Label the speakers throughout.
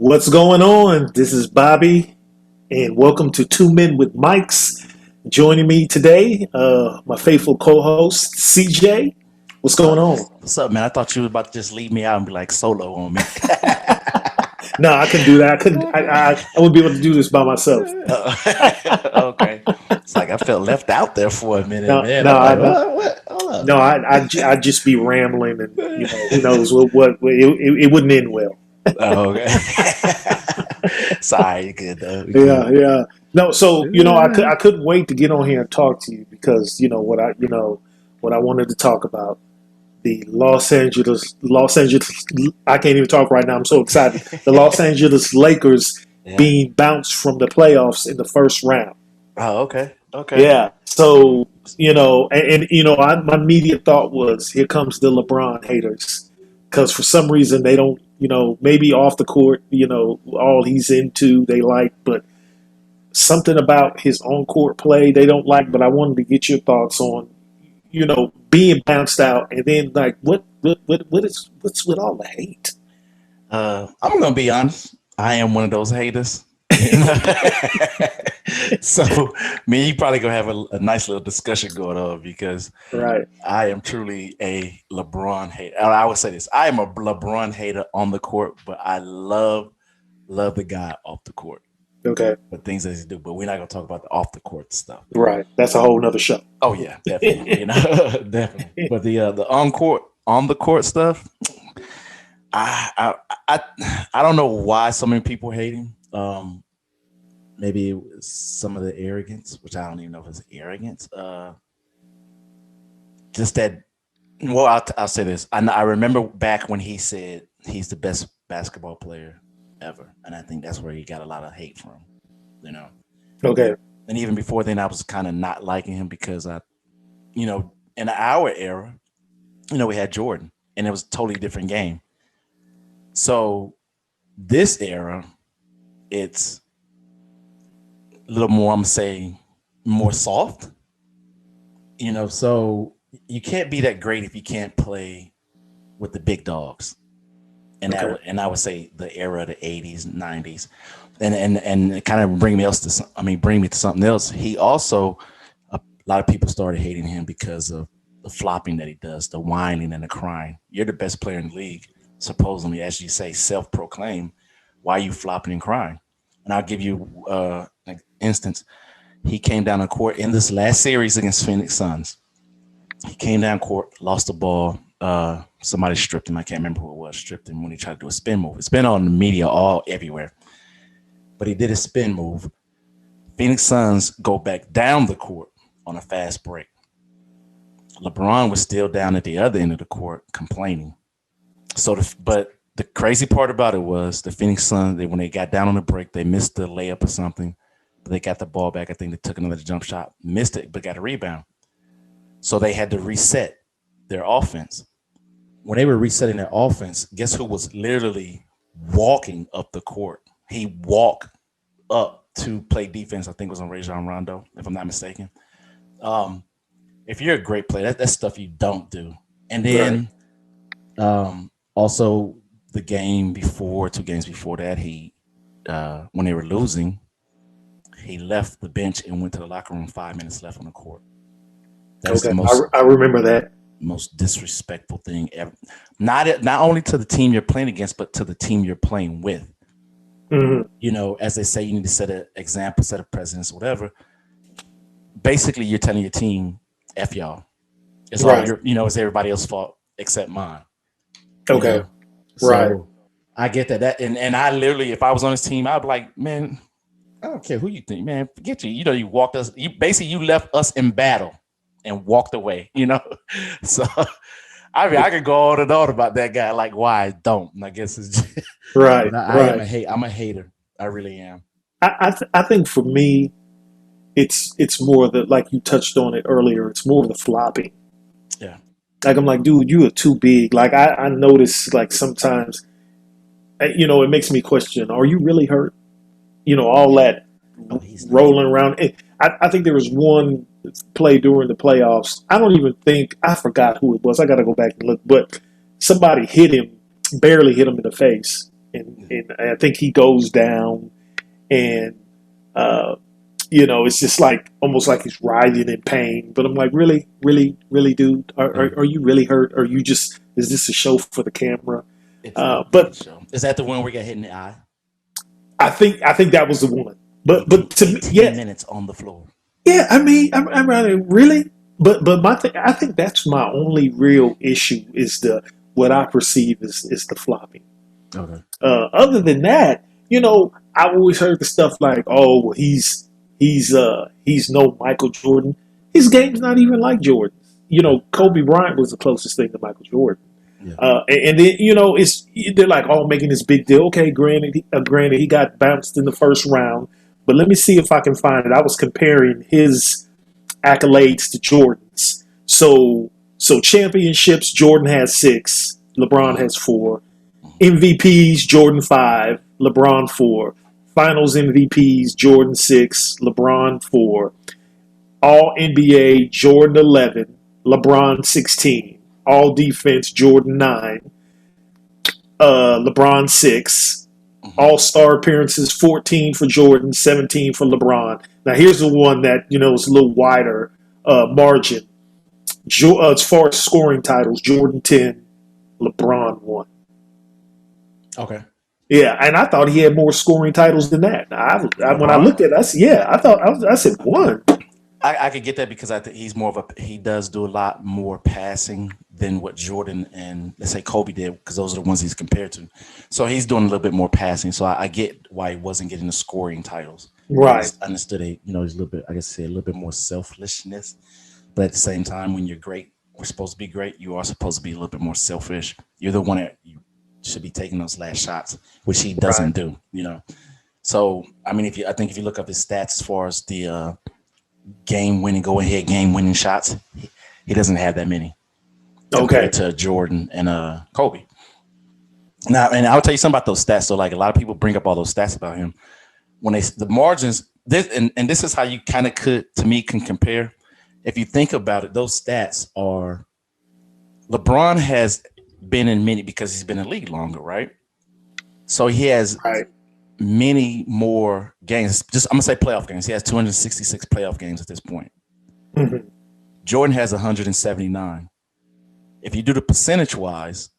Speaker 1: What's going on? This is Bobby, and welcome to Two Men with Mics. Joining me today, my faithful co-host CJ. What's going on?
Speaker 2: What's up, man? I thought you was about to just leave me out and be like solo on me.
Speaker 1: No, I couldn't do that. I couldn't. I wouldn't be able to do this by myself.
Speaker 2: Okay. It's like I felt left out there for a minute,
Speaker 1: No,
Speaker 2: man.
Speaker 1: no,
Speaker 2: I'm
Speaker 1: I,
Speaker 2: like,
Speaker 1: no,
Speaker 2: what? Hold up.
Speaker 1: no. I'd just be rambling, and who knows what it wouldn't end well.
Speaker 2: Oh, okay. Sorry, you good though. You
Speaker 1: Yeah,
Speaker 2: good.
Speaker 1: yeah. No, so I couldn't wait to get on here and talk to you because what I wanted to talk about. The Los Angeles. I can't even talk right now. I'm so excited. The Los Angeles Lakers
Speaker 2: Yeah.
Speaker 1: being bounced from the playoffs in the first round.
Speaker 2: Oh, okay. Okay.
Speaker 1: Yeah. So my immediate thought was, here comes the LeBron haters, because for some reason they don't, maybe off the court, all he's into they like, but something about his on court play they don't like. But I wanted to get your thoughts on being bounced out, and then like what's with all the hate?
Speaker 2: I'm gonna be honest. I am one of those haters. So me and you probably gonna have a nice little discussion going on because
Speaker 1: Right.
Speaker 2: I am truly a LeBron hater. I would say this: I am a LeBron hater on the court, but I love the guy off the court.
Speaker 1: Okay.
Speaker 2: The things that he do, but we're not gonna talk about the off the court stuff.
Speaker 1: Right. That's a whole nother show.
Speaker 2: Oh yeah, definitely. Definitely. But the on the court stuff, I don't know why so many people hate him. Maybe it was some of the arrogance, which I don't even know if it's arrogance. Just that. Well, I'll say this. I remember back when he said he's the best basketball player ever, and I think that's where he got a lot of hate from. You know.
Speaker 1: Okay.
Speaker 2: And even before then, I was kind of not liking him because in our era, we had Jordan, and it was a totally different game. So this era, it's a little more, I'm gonna say, more soft. So you can't be that great if you can't play with the big dogs. And
Speaker 1: Okay.
Speaker 2: I would say the era of the '80s, '90s, and kind of bring me to something else. He also, a lot of people started hating him because of the flopping that he does, the whining and the crying. You're the best player in the league, supposedly, as you say, self-proclaimed. Why are you flopping and crying? And I'll give you an instance. He came down the court in this last series against Phoenix Suns. He came down court, lost the ball. Somebody stripped him. I can't remember who it was. Stripped him when he tried to do a spin move. It's been on the media everywhere. But he did a spin move. Phoenix Suns go back down the court on a fast break. LeBron was still down at the other end of the court complaining. But the crazy part about it was the Phoenix Suns, when they got down on the break, they missed the layup or something. But they got the ball back. I think they took another jump shot, missed it, but got a rebound. So they had to reset their offense. When they were resetting their offense, guess who was literally walking up the court? He walked up to play defense. I think it was on Rajon Rondo, if I'm not mistaken. If you're a great player, that's stuff you don't do. And then also the game before, 2 games before that, he when they were losing, he left the bench and went to the locker room 5 minutes left on the court. That's
Speaker 1: Okay.
Speaker 2: the most
Speaker 1: I remember that.
Speaker 2: most disrespectful thing ever. Not only to the team you're playing against, but to the team you're playing with.
Speaker 1: Hmm.
Speaker 2: As they say, you need to set an example, set a precedence, whatever. Basically, you're telling your team, "F y'all." It's all
Speaker 1: Right.
Speaker 2: it's everybody else's fault except mine.
Speaker 1: Okay. Right.
Speaker 2: So I get that. And I literally, if I was on this team, I'd be like, man, I don't care who you think, man. Forget you. You walked us. You left us in battle and walked away. So I could go on and on about that guy. Like, why I don't? And I guess it's just,
Speaker 1: Right.
Speaker 2: but I am
Speaker 1: Right.
Speaker 2: I'm a hater. I really am.
Speaker 1: I think for me, it's more the, like you touched on it earlier. It's more of the flopping.
Speaker 2: Yeah.
Speaker 1: Like, I'm like, dude, you are too big. Like, I notice, like, sometimes, it makes me question, are you really hurt? All that
Speaker 2: Oh, he's not.
Speaker 1: rolling around. I think there was one play during the playoffs. I don't even think, I forgot who it was. I got to go back and look. But somebody hit him, barely hit him in the face. and I think he goes down, and uh, it's just like almost like he's writhing in pain. But I'm like, really, really, really, dude, are you really hurt? Or you just is this a show for the camera?
Speaker 2: It's definitely a
Speaker 1: But
Speaker 2: show. Is that the one where he got hit in the eye?
Speaker 1: I think that was the one. But to me,
Speaker 2: 18
Speaker 1: yeah,
Speaker 2: minutes on the floor.
Speaker 1: yeah. I mean, I'm really. But my thing, I think that's my only real issue is the what I perceive is the flopping.
Speaker 2: Okay.
Speaker 1: Other than that, I've always heard the stuff like, oh, well, he's no Michael Jordan. His game's not even like Jordan's. Kobe Bryant was the closest thing to Michael Jordan.
Speaker 2: Yeah.
Speaker 1: And then they're like all making this big deal. Okay, granted he got bounced in the first round, but let me see if I can find it. I was comparing his accolades to Jordan's. So championships, Jordan has 6, LeBron has 4. MVPs, Jordan 5, LeBron 4. Finals MVPs, Jordan 6, LeBron 4. All NBA, Jordan 11, LeBron 16. All defense, Jordan 9, LeBron 6. All star appearances, 14 for Jordan, 17 for LeBron. Now, here's the one that, is a little wider margin. As far as scoring titles, Jordan 10, LeBron 1.
Speaker 2: Okay.
Speaker 1: Yeah, and I thought he had more scoring titles than that. When I
Speaker 2: LeBron?
Speaker 1: looked at it, I said 1.
Speaker 2: I could get that because I think he's more of he does do a lot more passing than what Jordan and let's say Kobe did because those are the ones he's compared to. So he's doing a little bit more passing. So I get why he wasn't getting the scoring titles.
Speaker 1: Right.
Speaker 2: I understood it. He's a little bit, I guess, say a little bit more selfishness. But at the same time, when you're great, we're supposed to be great. You are supposed to be a little bit more selfish. You're the one that you should be taking those last shots, which he doesn't do. So I mean, I think if you look up his stats as far as the game winning shots, he doesn't have that many compared to Jordan and Kobe. Now, and I'll tell you something about those stats. So, like a lot of people bring up all those stats about him when the margins. This is how you kind of can compare. If you think about it, those stats are LeBron has been in many because he's been in the league longer, right? So he has many more games. I'm gonna say playoff games. He has 266 playoff games at this point.
Speaker 1: Mm-hmm.
Speaker 2: Jordan has 179. If you do the percentage wise,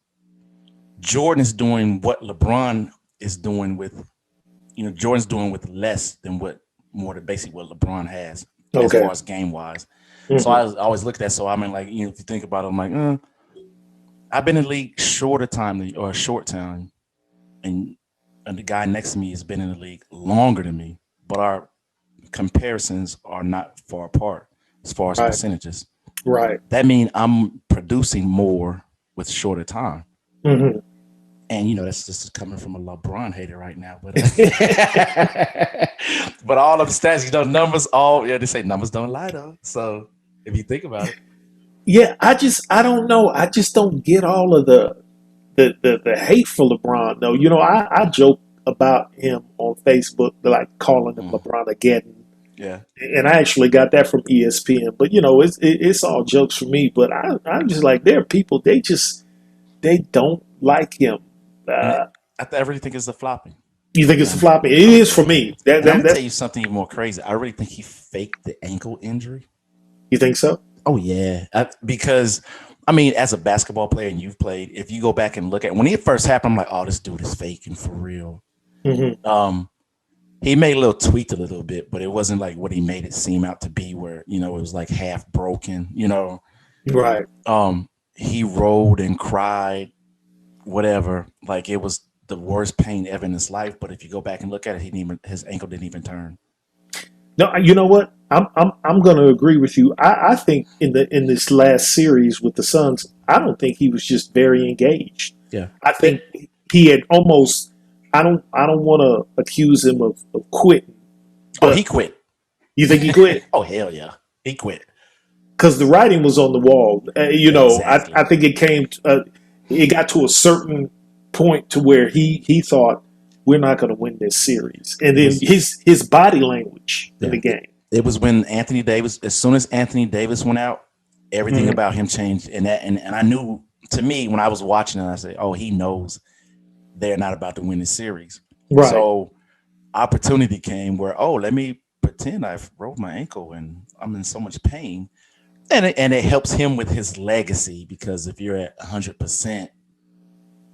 Speaker 2: Jordan is doing what LeBron is doing with, Jordan's doing with less than basically what LeBron has as far as game wise. Mm-hmm. So I always look at that. So I mean, like, if you think about it, I'm like, I've been in the league a short time, and the guy next to me has been in the league longer than me, but our comparisons are not far apart as far as percentages.
Speaker 1: Right.
Speaker 2: That means I'm producing more with shorter time.
Speaker 1: Mm-hmm.
Speaker 2: And that's just coming from a LeBron hater right now, but but all of the stats, numbers, they say numbers don't lie though. So if you think about it,
Speaker 1: yeah, I don't know. I just don't get all of the hate for LeBron though. I joke about him on Facebook, like calling him LeBron again.
Speaker 2: Yeah,
Speaker 1: and I actually got that from ESPN. But it's all jokes for me. But I'm just like, there are people they don't like him.
Speaker 2: I really think it's the flopping.
Speaker 1: You think it's the flopping? It is for me.
Speaker 2: I'm gonna tell you something even more crazy. I really think he faked the ankle injury.
Speaker 1: You think so?
Speaker 2: Oh yeah, because I mean, as a basketball player, and you've played, if you go back and look at when it first happened, I'm like, oh, this dude is faking for real.
Speaker 1: Mm-hmm.
Speaker 2: He made a little tweak a little bit, but it wasn't like what he made it seem out to be, where it was like half broken.
Speaker 1: Right.
Speaker 2: He rolled and cried, whatever. Like it was the worst pain ever in his life. But if you go back and look at it, his ankle didn't even turn.
Speaker 1: No, you know what? I'm going to agree with you. I think in this last series with the Suns, I don't think he was just very engaged.
Speaker 2: Yeah,
Speaker 1: I think he had almost. I don't want to accuse him of quitting.
Speaker 2: Oh, he quit.
Speaker 1: You think he quit?
Speaker 2: Oh hell yeah, he quit.
Speaker 1: Because the writing was on the wall.
Speaker 2: Exactly.
Speaker 1: I think it got to a certain point to where he thought, we're not going to win this series. And then his body language in the game.
Speaker 2: It was when Anthony Davis, as soon as Anthony Davis went out, everything about him changed. And I knew, to me, when I was watching it, I said, oh, he knows they're not about to win the series.
Speaker 1: Right.
Speaker 2: So opportunity came where, oh, let me pretend I've rolled my ankle and I'm in so much pain. And it helps him with his legacy because if you're at 100%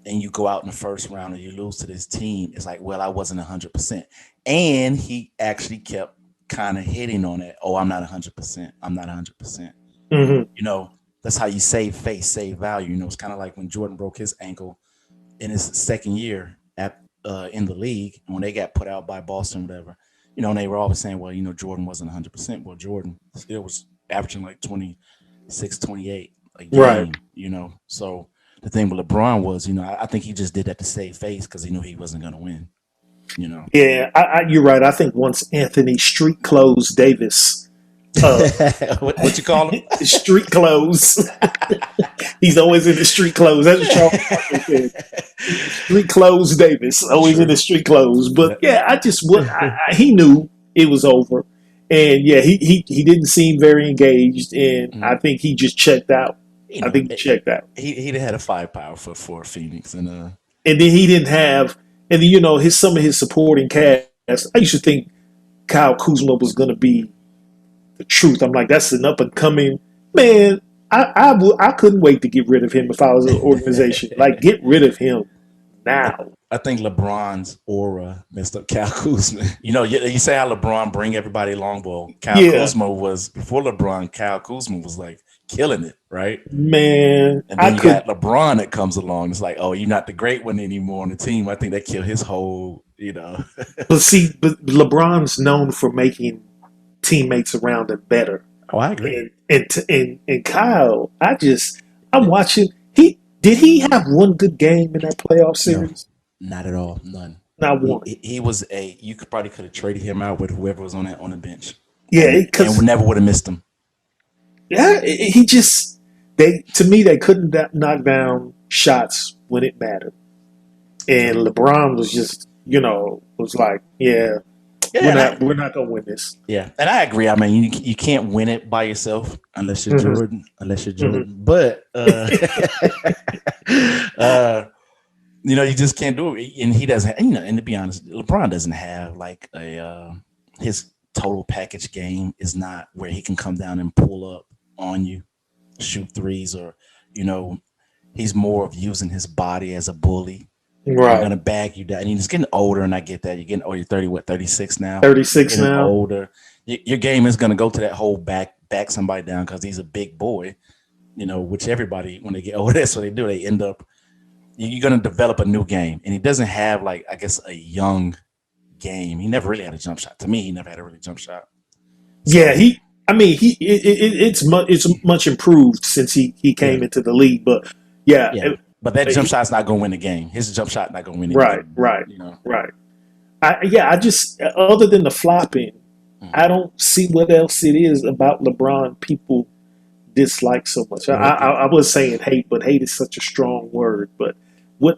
Speaker 2: and you go out in the first round and you lose to this team, it's like, well, I wasn't 100%. And he actually kept kind of hitting on it. Oh, I'm not 100%. I'm not 100%.
Speaker 1: Hmm.
Speaker 2: You know, that's how you save face, save value. You know, it's kind of like when Jordan broke his ankle in his second year at in the league when they got put out by Boston, whatever. You know, and they were always saying, well, you know, Jordan wasn't 100%. Well, Jordan still was averaging like 26, 28 a
Speaker 1: Right.
Speaker 2: game, you know. So the thing with LeBron was, you know, I think he just did that to save face because he knew he wasn't going to win, you know.
Speaker 1: Yeah, you're right. I think once Anthony Street Clothes Davis, uh,
Speaker 2: What you call him?
Speaker 1: street clothes, he's always in the street clothes. That's what Charles Barkley said. Street clothes Davis, always in the
Speaker 2: True.
Speaker 1: street clothes. But
Speaker 2: Yeah.
Speaker 1: yeah, I just what he knew it was over, and yeah, he didn't seem very engaged, and I
Speaker 2: Mhm.
Speaker 1: think he just checked out.
Speaker 2: You
Speaker 1: I
Speaker 2: know,
Speaker 1: think he checked out,
Speaker 2: he'd had a firepower for Phoenix, and
Speaker 1: and then he didn't have, and then, his some of his supporting cast. I used to think Kyle Kuzma was going to be the truth. I'm like, that's an up and coming man. I couldn't wait to get rid of him if I was an organization. Like, get rid of him
Speaker 2: I,
Speaker 1: now.
Speaker 2: I think LeBron's aura messed up Cal Kuzma. You know, you say how LeBron bring everybody along. Well, Cal
Speaker 1: Yeah,
Speaker 2: Kuzma was before LeBron. Cal Kuzma was like killing it, right?
Speaker 1: man,
Speaker 2: And
Speaker 1: I
Speaker 2: then you
Speaker 1: could.
Speaker 2: got LeBron that comes along. It's like, oh, you're not the great one anymore on the team. I think that killed his whole, you know.
Speaker 1: But see, but LeBron's known for making teammates around him better.
Speaker 2: Oh, I agree.
Speaker 1: And Kyle, I'm watching. He have one good game in that playoff
Speaker 2: No,
Speaker 1: series?
Speaker 2: not at all. None.
Speaker 1: Not
Speaker 2: He,
Speaker 1: one.
Speaker 2: he he was a. You could probably could have traded him out with whoever was on the bench,
Speaker 1: Yeah,
Speaker 2: and
Speaker 1: because
Speaker 2: never would have missed him.
Speaker 1: yeah, he just they to me they couldn't knock down shots when it mattered, and LeBron was just was like, yeah,
Speaker 2: Yeah, and I,
Speaker 1: we're not gonna win this.
Speaker 2: yeah, and I agree. I mean, you can't win it by yourself unless you're
Speaker 1: Hmm.
Speaker 2: Jordan. Unless you're
Speaker 1: Hmm.
Speaker 2: Jordan, but uh, you know, you just can't do it. And he doesn't. You know, and to be honest, LeBron doesn't have like a his total package game is not where he can come down and pull up on you, shoot threes, or you know, he's more of using his body as a bully. I'm
Speaker 1: Right,
Speaker 2: gonna bag you down. And he's getting older, and I get that. You're getting oh, you're 30, what, 36 now? You're
Speaker 1: 36
Speaker 2: getting
Speaker 1: now.
Speaker 2: older. Your game is gonna go to that whole back somebody down because he's a big boy. You know, which everybody when they get older, that's what they do. They end up you're gonna develop a new game, and he doesn't have like I guess a young game. He never really had a jump shot. To me, he never had a really jump shot.
Speaker 1: Yeah,
Speaker 2: So
Speaker 1: I mean, it's much improved since he
Speaker 2: yeah,
Speaker 1: came into the league, but yeah,
Speaker 2: yeah. But that jump
Speaker 1: he,
Speaker 2: shot's not gonna win the game. His jump shot not gonna win
Speaker 1: right,
Speaker 2: anything.
Speaker 1: right,
Speaker 2: You know.
Speaker 1: right. I just other than the flopping, I
Speaker 2: Mhm.
Speaker 1: don't see what else it is about LeBron people dislike so much.
Speaker 2: Well,
Speaker 1: I was saying hate, but hate is such a strong word. But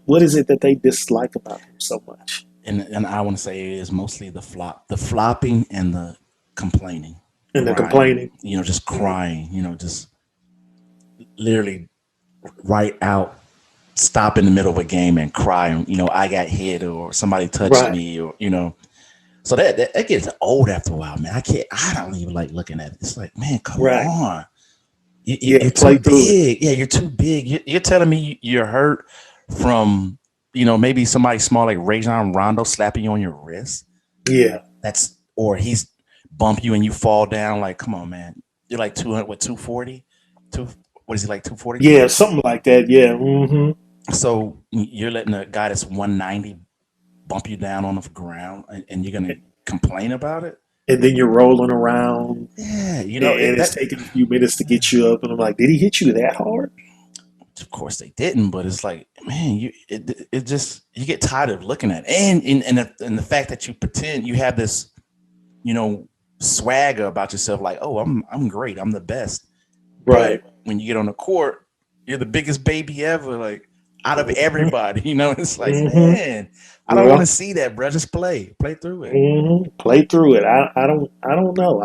Speaker 1: what is it that they dislike about him so much?
Speaker 2: and I want to say it is mostly the flopping and the complaining,
Speaker 1: And the
Speaker 2: crying.
Speaker 1: complaining.
Speaker 2: You know, just crying. You know, just literally right out, stop in the middle of a game and cry. You know, I got hit or somebody touched
Speaker 1: Right,
Speaker 2: me or you know. So that gets old after a while, man. I can't. I don't even like looking at it. It's like, man, come
Speaker 1: right.
Speaker 2: on.
Speaker 1: Yeah,
Speaker 2: You're too
Speaker 1: play through it.
Speaker 2: big. Yeah, you're too big. You're telling me you're hurt from, you know, maybe somebody small like Rajon Rondo slapping you on your wrist.
Speaker 1: Yeah,
Speaker 2: That's or he's bump you and you fall down. Like, come on, man. You're like 200, what, 240? Two, what is he like, 240,
Speaker 1: yeah, something like that. Yeah. Hmm.
Speaker 2: So you're letting a guy that's 190 bump you down on the ground and you're going to complain about it?
Speaker 1: And then you're rolling around,
Speaker 2: Yeah, you know,
Speaker 1: and it's taking a few minutes to get you up. And I'm like, did he hit you that hard?
Speaker 2: of course they didn't, but it's like, man, it just you get tired of looking at it. And the fact that you pretend you have this, you know, swagger about yourself, like, oh, I'm great, I'm the best.
Speaker 1: Right.
Speaker 2: But when you get on the court, you're the biggest baby ever, like out of everybody. You know, it's like,
Speaker 1: Hmm.
Speaker 2: man, I don't want
Speaker 1: Yeah.
Speaker 2: to see that, bro. Just play through it.
Speaker 1: Play through it. I don't know.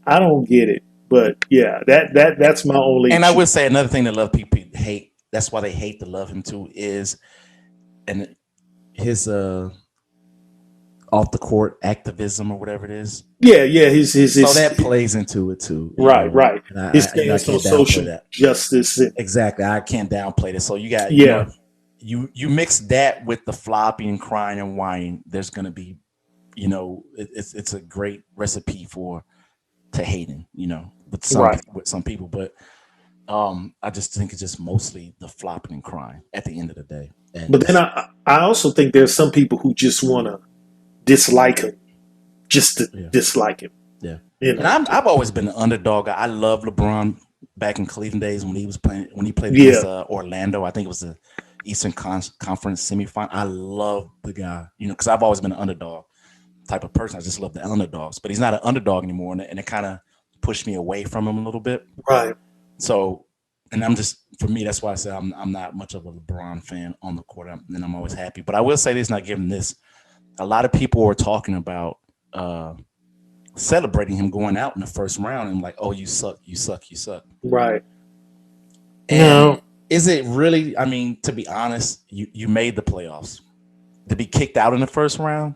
Speaker 1: I don't get it. But yeah, that's my only
Speaker 2: And I
Speaker 1: issue.
Speaker 2: would say another thing that love people hate. That's why they hate to love him too. Is and his off the court activism or whatever it is.
Speaker 1: Yeah, yeah. His
Speaker 2: So that plays into it too,
Speaker 1: right, right.
Speaker 2: And
Speaker 1: His
Speaker 2: I
Speaker 1: stance on
Speaker 2: can't downplay
Speaker 1: social
Speaker 2: that.
Speaker 1: justice. And,
Speaker 2: Exactly, I can't downplay this. So you got,
Speaker 1: yeah,
Speaker 2: you mix that with the flopping and crying and whining. There's gonna be, it's a great recipe for to hating,
Speaker 1: right.
Speaker 2: with some people, but I just think it's just mostly the flopping and crying at the end of the day, and
Speaker 1: But then
Speaker 2: it's
Speaker 1: I also think there's some people who just want to dislike him, just to
Speaker 2: yeah.
Speaker 1: dislike him.
Speaker 2: Yeah,
Speaker 1: You
Speaker 2: and
Speaker 1: know.
Speaker 2: I've always been an underdog. I love LeBron back in Cleveland days when he was playing when he played against
Speaker 1: Yeah,
Speaker 2: Orlando. I think it was the Eastern Conference semifinal. I love the guy, because I've always been an underdog type of person. I just love the underdogs, but he's not an underdog anymore, and it kind of pushed me away from him a little bit.
Speaker 1: right.
Speaker 2: So, and I'm just for me, that's why I said I'm not much of a LeBron fan on the court, and I'm always happy. But I will say this, not giving this. A lot of people were talking about. Celebrating him going out in the first round and like, oh, you suck, you suck, you suck.
Speaker 1: Right.
Speaker 2: And
Speaker 1: No,
Speaker 2: is it really? I mean, to be honest, you made the playoffs. To be kicked out in the first round,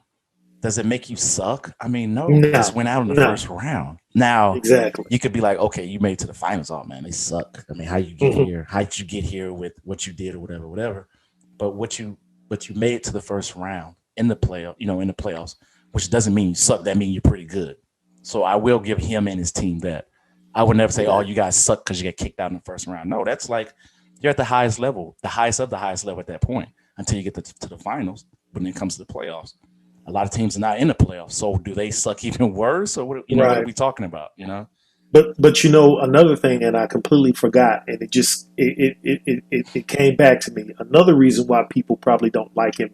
Speaker 2: does it make you suck? I mean, no, you just
Speaker 1: no,
Speaker 2: went out in the
Speaker 1: no.
Speaker 2: first round. Now
Speaker 1: Exactly.
Speaker 2: you could be like, okay, you made it to the finals. Oh man, they suck. I mean, how you get
Speaker 1: Hmm.
Speaker 2: here? How did you get here with what you did or whatever, whatever? But you made it to the first round in the in the playoffs, which doesn't mean you suck. That means you're pretty good. So I will give him and his team that. I would never say, oh,
Speaker 1: Right.
Speaker 2: you guys suck because you got kicked out in the first round. No, that's like you're at the highest level, the highest of the highest level at that point until you get to the finals. When it comes to the playoffs, a lot of teams are not in the playoffs. So do they suck even worse, or what are
Speaker 1: Right.
Speaker 2: we talking about?
Speaker 1: But another thing, and I completely forgot, and it came back to me. Another reason why people probably don't like him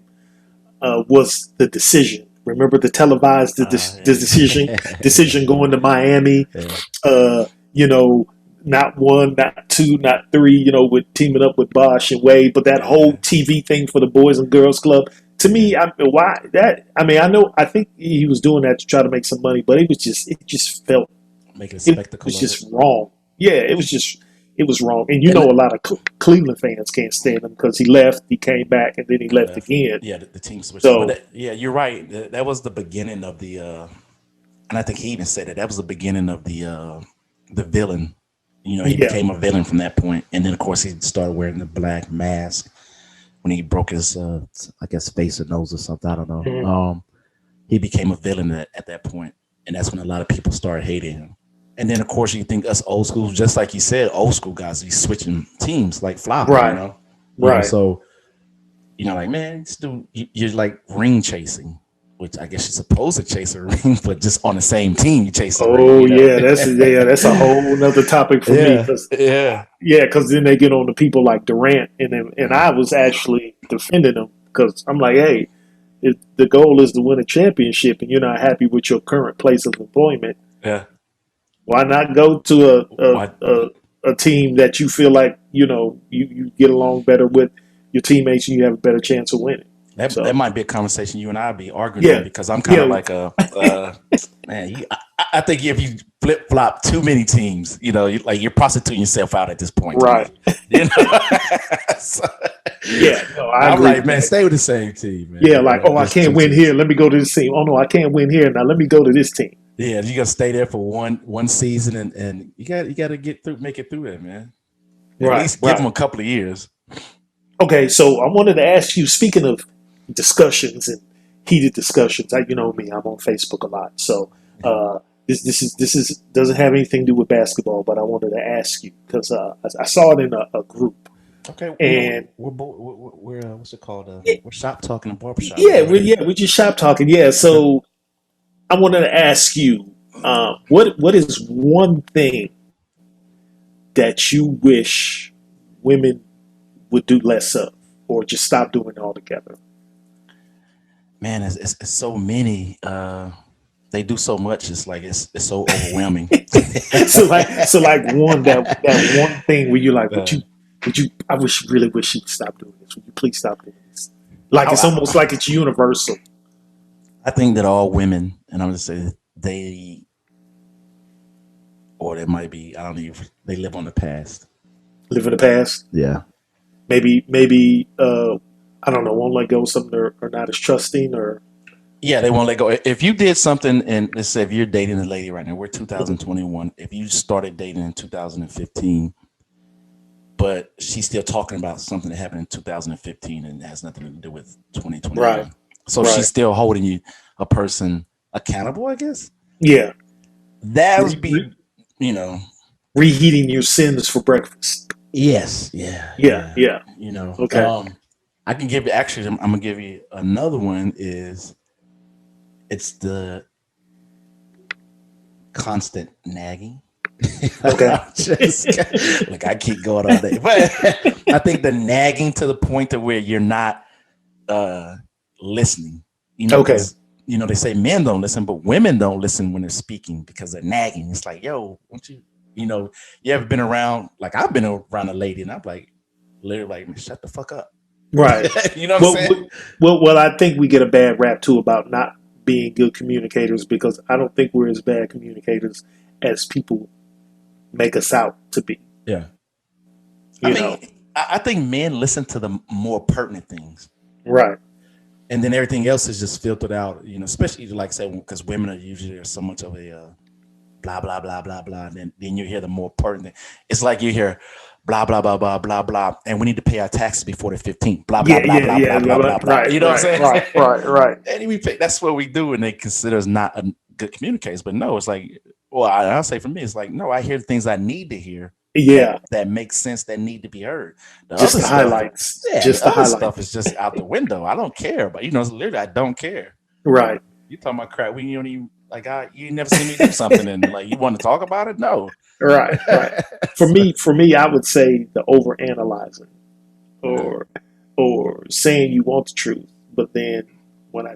Speaker 1: was the decision. Remember the televised decision
Speaker 2: Yeah.
Speaker 1: going to Miami.
Speaker 2: Yeah.
Speaker 1: Uh, you know, not one, not two, not three. With teaming up with Bosch and Wade, but that whole
Speaker 2: Yeah.
Speaker 1: TV thing for the Boys and Girls Club. To
Speaker 2: Yeah.
Speaker 1: me, why that? I mean, I know. I think he was doing that to try to make some money, but it just felt
Speaker 2: Making a
Speaker 1: it
Speaker 2: spectacle
Speaker 1: was
Speaker 2: of it.
Speaker 1: just wrong. Yeah, it was wrong. And
Speaker 2: And
Speaker 1: a lot of Cleveland fans can't stand him because he left, he came back, and then he
Speaker 2: he
Speaker 1: left
Speaker 2: left.
Speaker 1: again.
Speaker 2: Yeah, the team switched. But
Speaker 1: So
Speaker 2: yeah, you're right. That was the beginning of the and I think he even said that was the beginning of the villain. He
Speaker 1: yeah,
Speaker 2: became a villain from that point, and then of course he started wearing the black mask when he broke his, I guess, face or nose or something. I don't know.
Speaker 1: mhm.
Speaker 2: He became a villain at that point, and that's when a lot of people started hating him. And then of course you think us old school, just like you said, old school guys be switching teams like flopping,
Speaker 1: Right, right.
Speaker 2: So like, man, this dude, you're like ring chasing, which I guess you're supposed to chase a ring, but just on the same team, you chase a ring,
Speaker 1: Oh yeah, that's a whole nother topic for me
Speaker 2: Yeah,
Speaker 1: because
Speaker 2: yeah.
Speaker 1: then they get on the people like Durant and I was actually defending them because I'm like, hey, if the goal is to win a championship and you're not happy with your current place of employment,
Speaker 2: Yeah.
Speaker 1: why not go to
Speaker 2: What?
Speaker 1: a team that you feel like you get along better with your teammates and you have a better chance of winning?
Speaker 2: That
Speaker 1: So
Speaker 2: might be a conversation you and I be arguing on
Speaker 1: yeah,
Speaker 2: because I'm kind of
Speaker 1: yeah,
Speaker 2: like man. I think if you flip flop too many teams, you're prostituting yourself out at this point to
Speaker 1: right,
Speaker 2: me. You know, So,
Speaker 1: yeah. No, I
Speaker 2: I'm
Speaker 1: agree
Speaker 2: like,
Speaker 1: with
Speaker 2: man,
Speaker 1: that.
Speaker 2: stay with the same team, man.
Speaker 1: Yeah, like, oh, I
Speaker 2: Just
Speaker 1: can't
Speaker 2: two
Speaker 1: win
Speaker 2: teams.
Speaker 1: here. Let me go to this team. Oh no, I can't win here. Now let me go to this team.
Speaker 2: Yeah, you gotta stay there for one season, and you gotta make it through that, man. At
Speaker 1: Right,
Speaker 2: least give them
Speaker 1: right.
Speaker 2: a couple of years.
Speaker 1: Okay, so I wanted to ask you. Speaking of discussions and heated discussions, you know me. I'm on Facebook a lot, so
Speaker 2: Yeah.
Speaker 1: uh, this is doesn't have anything to do with basketball. But I wanted to ask you because I saw it in a group,
Speaker 2: Okay,
Speaker 1: and
Speaker 2: we're what's it called? We're shop talking and barbershop.
Speaker 1: yeah, we just shop talking. Yeah,
Speaker 2: Okay.
Speaker 1: so I wanted to ask you, what is one thing that you wish women would do less of, or just stop doing altogether?
Speaker 2: Man, it's so many. They do so much. It's like it's so overwhelming.
Speaker 1: So like that one thing where you're like,
Speaker 2: uh,
Speaker 1: I really wish you would stop doing this. Would you please stop doing this? Like it's almost
Speaker 2: I,
Speaker 1: like it's universal.
Speaker 2: I think that all women, and I'm gonna say they, or they might be. I don't know if they live on the past.
Speaker 1: Live in the past.
Speaker 2: Yeah.
Speaker 1: Maybe I don't know, won't let go of something or not as trusting or
Speaker 2: Yeah, they won't let go. If you did something, and let's say if you're dating a lady right now, we're 2021. If you started dating in 2015, but she's still talking about something that happened in 2015 and has nothing to do with
Speaker 1: right,
Speaker 2: 2021, so she's
Speaker 1: right,
Speaker 2: still holding you a person accountable, I guess.
Speaker 1: yeah,
Speaker 2: That would
Speaker 1: re, re,
Speaker 2: be, you know,
Speaker 1: reheating your sins for breakfast.
Speaker 2: yes, yeah,
Speaker 1: Yeah,
Speaker 2: yeah.
Speaker 1: yeah,
Speaker 2: You know,
Speaker 1: okay,
Speaker 2: I can give you actually. I'm gonna give you another one. Is it's the constant nagging.
Speaker 1: okay,
Speaker 2: Just like I keep going all day, but I think the nagging to the point to where you're not uh listening. You know,
Speaker 1: okay,
Speaker 2: because they say men don't listen, but women don't listen when they're speaking because they're nagging. It's like, yo, won't you? You know, you ever been around? Like I've been around a lady, and I'm like, literally, like, shut the fuck up.
Speaker 1: right.
Speaker 2: You know what I'm
Speaker 1: Well,
Speaker 2: saying?
Speaker 1: well, I think we get a bad rap too about not being good communicators because I don't think we're as bad communicators as people make us out to be.
Speaker 2: Yeah. I
Speaker 1: You
Speaker 2: mean,
Speaker 1: know,
Speaker 2: I think men listen to the more pertinent things,
Speaker 1: right,
Speaker 2: and then everything else is just filtered out. You know, especially like I said, because women are usually are so much of a blah blah blah blah blah. And then you hear the more pertinent. It's like you hear blah blah blah blah blah blah, and we need to pay our taxes before the 15th. Blah blah
Speaker 1: yeah,
Speaker 2: blah
Speaker 1: yeah,
Speaker 2: blah
Speaker 1: yeah,
Speaker 2: blah blah blah blah.
Speaker 1: right,
Speaker 2: You know what
Speaker 1: right,
Speaker 2: I'm
Speaker 1: right,
Speaker 2: saying?
Speaker 1: right, right.
Speaker 2: And we pay, that's what we do, and they consider us not a good communicators. But no, it's like, well, I'll say for me, it's like, no, I hear things I need to hear
Speaker 1: Yeah,
Speaker 2: that makes sense that need to be heard. The
Speaker 1: just
Speaker 2: other
Speaker 1: the
Speaker 2: stuff,
Speaker 1: highlights,
Speaker 2: yeah, the
Speaker 1: just the
Speaker 2: other stuff
Speaker 1: highlights.
Speaker 2: is just out the window. I don't care, but it's literally I don't care.
Speaker 1: Right,
Speaker 2: You talking about crap? We don't even like you never see me do something, and like you want to talk about it? No.
Speaker 1: right, right.
Speaker 2: So,
Speaker 1: For me, I would say the over analyzing
Speaker 2: uh,
Speaker 1: or saying you want the truth, but then when I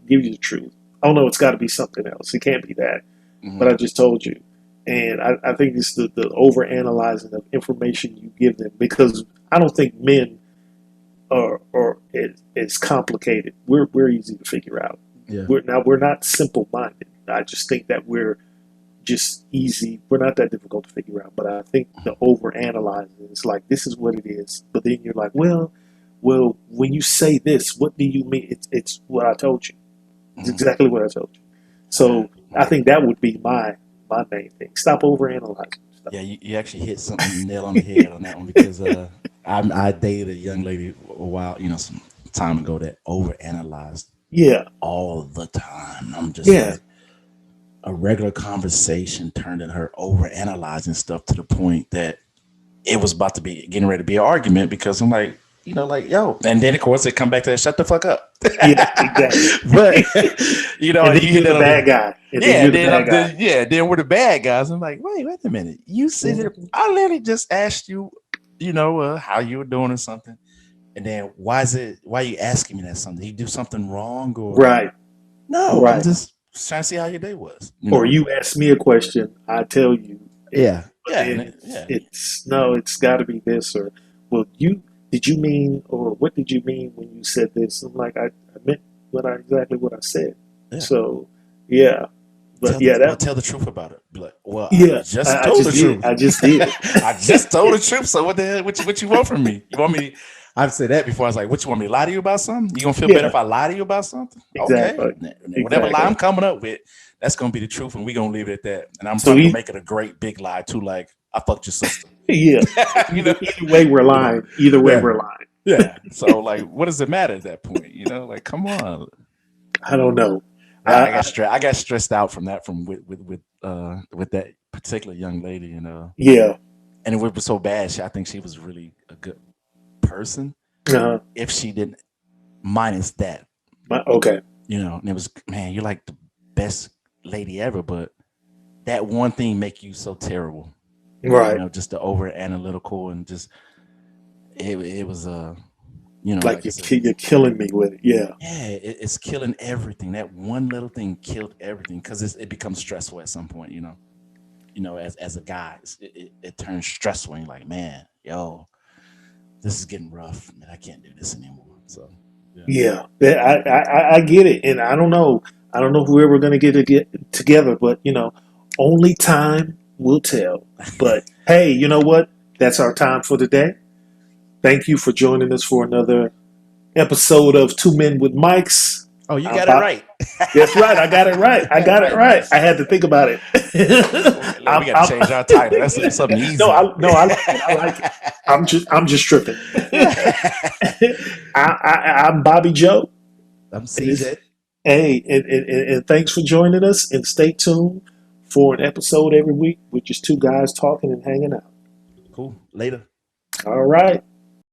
Speaker 1: give you the truth, oh no, it's got to be something else. It can't be that. But
Speaker 2: mhm.
Speaker 1: I just told you, and I think it's the over analyzing of information you give them because I don't think men are it's complicated. We're easy to figure out.
Speaker 2: Yeah.
Speaker 1: We're not simple minded. I just think that we're just easy. We're not that difficult to figure out. But I think the over analyzing is like this is what it is. But then you're like, well, when you say this, what do you mean? It's what I told you. It's
Speaker 2: Mhm.
Speaker 1: exactly what I told you.
Speaker 2: Yeah.
Speaker 1: So I think that would be my main thing. Stop over analyzing stuff.
Speaker 2: Yeah, you actually hit something nail on the head on that one because I dated a young lady a while, some time ago that overanalyzed
Speaker 1: Yeah,
Speaker 2: all the time. I'm just
Speaker 1: yeah,
Speaker 2: like a regular conversation turned in her overanalyzing stuff to the point that it was about to be getting ready to be an argument because I'm like, like yo, and then of course they come back to that, shut the fuck up.
Speaker 1: yeah, exactly.
Speaker 2: But
Speaker 1: And then
Speaker 2: you hit
Speaker 1: you're
Speaker 2: that
Speaker 1: the
Speaker 2: on
Speaker 1: bad
Speaker 2: the
Speaker 1: guy. And then
Speaker 2: yeah,
Speaker 1: you're the bad guy.
Speaker 2: then we're the bad guys. I'm like, wait a minute. You sit here,
Speaker 1: Mhm.
Speaker 2: I literally just asked you, how you were doing or something. And then why are you asking me that something? Did you do something wrong or
Speaker 1: Right,
Speaker 2: no? I'm
Speaker 1: right.
Speaker 2: just trying to see how your day was,
Speaker 1: Or you ask me a question, I tell you,
Speaker 2: Yeah.
Speaker 1: but
Speaker 2: Yeah.
Speaker 1: then
Speaker 2: And yeah.
Speaker 1: it's no, it's got to be this or well, you did you mean or what did you mean when you said this? I'm like I meant exactly what I said.
Speaker 2: Yeah.
Speaker 1: So yeah, but yeah, that
Speaker 2: Tell the truth about it. Be like, well, I
Speaker 1: yeah,
Speaker 2: just
Speaker 1: I
Speaker 2: told the
Speaker 1: just did.
Speaker 2: truth.
Speaker 1: I just did.
Speaker 2: I just told the truth. So what the hell? What you want from me? You want me? I've said that before. I was like, what you want me to lie to you about something? You gonna feel better
Speaker 1: Yeah,
Speaker 2: if I lie to you about something? Okay.
Speaker 1: exactly,
Speaker 2: Whatever lie
Speaker 1: exactly.
Speaker 2: I'm coming up with, that's gonna be the truth, and we gonna leave it at that. And I'm
Speaker 1: So
Speaker 2: probably gonna make it a great big lie too, like I fucked your sister.
Speaker 1: yeah,
Speaker 2: you know,
Speaker 1: either way we're
Speaker 2: you know,
Speaker 1: lying. Either way
Speaker 2: yeah,
Speaker 1: we're lying.
Speaker 2: yeah. So like, what does it matter at that point? Like, come on.
Speaker 1: I don't know.
Speaker 2: I
Speaker 1: I,
Speaker 2: got stressed. I got stressed out from that from with that particular young lady,
Speaker 1: yeah.
Speaker 2: and it was so bad. I think she was really a good person.
Speaker 1: Uh,
Speaker 2: If she didn't minus that,
Speaker 1: okay.
Speaker 2: and it was man, you're like the best lady ever, but that one thing make you so terrible.
Speaker 1: Right.
Speaker 2: Just the over analytical and just it was
Speaker 1: Like
Speaker 2: like I said,
Speaker 1: you're killing me with it. Yeah.
Speaker 2: yeah, it's killing everything. That one little thing killed everything because it becomes stressful at some point. As a guy, it turns stressful. And you're like, man, yo, this is getting rough. Man, I can't do this anymore. So, yeah.
Speaker 1: Yeah. I get it, and I don't know. I don't know who we're going to get together, but only time will tell. But hey, you know what? That's our time for today. Thank you for joining us for another episode of Two Men with Mics.
Speaker 2: Oh, you
Speaker 1: I'm
Speaker 2: got it
Speaker 1: Bob.
Speaker 2: right.
Speaker 1: That's right. I got it right. I got it right. I had to think about it.
Speaker 2: Look, we got to change our title. That's something easy.
Speaker 1: I like it. I like it. I'm just tripping. I'm Bobby Joe.
Speaker 2: I'm CJ.
Speaker 1: Hey, and thanks for joining us. And stay tuned for an episode every week with just two guys talking and hanging out.
Speaker 2: Cool. Later.
Speaker 1: All right.